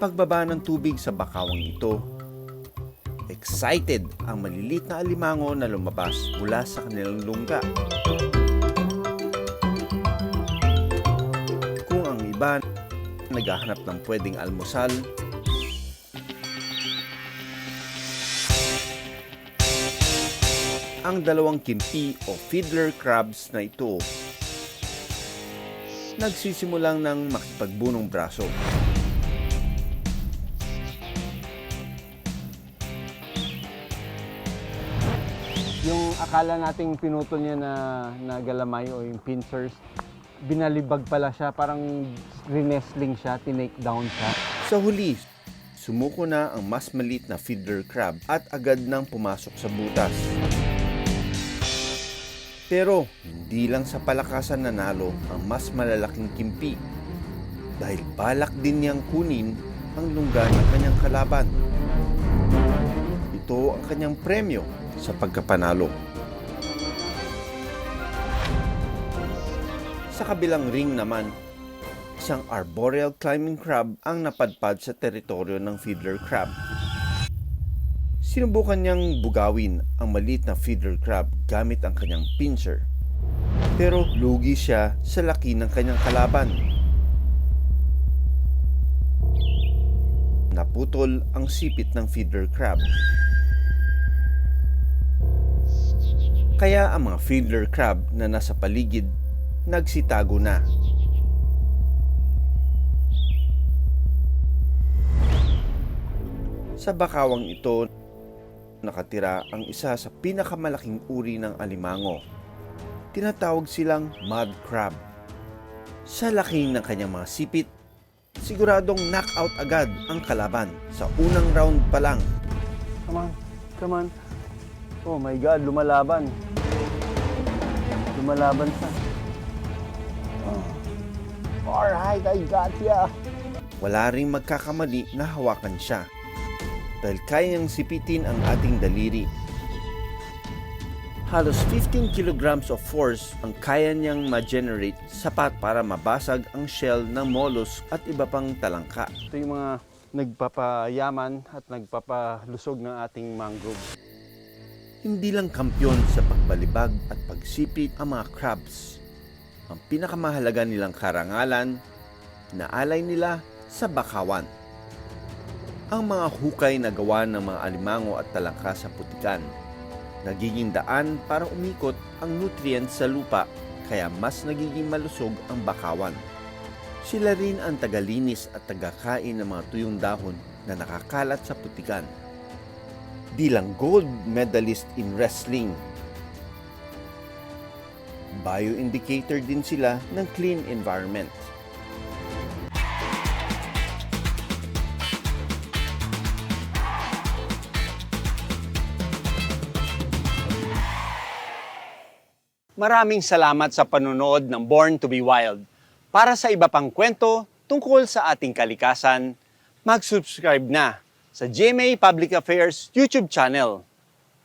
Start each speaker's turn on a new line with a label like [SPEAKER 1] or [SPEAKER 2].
[SPEAKER 1] pagbaba ng tubig sa bakawang ito, excited ang maliliit na alimango na lumabas mula sa kanilang lungga. Kung ang iba naghahanap ng pwedeng almusal, ang dalawang kimpi o fiddler crabs na ito nagsisimulang ng makipagbunong braso.
[SPEAKER 2] Yung akala nating pinutol niya na galamay o yung pincers, binalibag pala siya, parang rinestling siya, tinake down siya.
[SPEAKER 1] Sa huli, sumuko na ang mas maliit na fiddler crab at agad nang pumasok sa butas. Pero hindi lang sa palakasan nanalo ang mas malalaking kimpi dahil balak din niyang kunin ang lungga ng kanyang kalaban. Ito ang kanyang premyo sa pagkapanalo. Sa kabilang ring naman, isang arboreal climbing crab ang napadpad sa teritoryo ng fiddler crab. Sinubukan niyang bugawin ang maliit na fiddler crab gamit ang kanyang pincer. Pero lugi siya sa laki ng kanyang kalaban. Naputol ang sipit ng fiddler crab. Kaya ang mga fiddler crab na nasa paligid nagsitago na. Sa bakawang ito, nakatira ang isa sa pinakamalaking uri ng alimango. Tinatawag silang mud crab. Sa laki ng kanyang mga sipit, siguradong knockout agad ang kalaban sa unang round pa lang.
[SPEAKER 2] Come on, come on. Oh my God, lumalaban. Lumalaban siya. Oh. Alright, I got ya.
[SPEAKER 1] Wala ring magkakamali na hawakan siya dahil kaya niyang sipitin ang ating daliri. Halos 15 kilograms of force ang kaya niyang ma-generate, sapat para mabasag ang shell ng mollusk at iba pang talangka.
[SPEAKER 2] Ito yung mga nagpapayaman at nagpapalusog ng ating mangrove.
[SPEAKER 1] Hindi lang kampyon sa pagbalibag at pagsipit ang mga crabs. Ang pinakamahalaga nilang karangalan na alay nila sa bakawan. Ang mga hukay na gawa ng mga alimango at talangka sa putikan. Nagiging daan para umikot ang nutrients sa lupa, kaya mas nagiging malusog ang bakawan. Sila rin ang tagalinis at tagakain ng mga tuyong dahon na nakakalat sa putikan. Bilang gold medalist in wrestling, bioindicator din sila ng clean environment.
[SPEAKER 2] Maraming salamat sa panonood ng Born to be Wild. Para sa iba pang kwento tungkol sa ating kalikasan, mag-subscribe na sa GMA Public Affairs YouTube channel.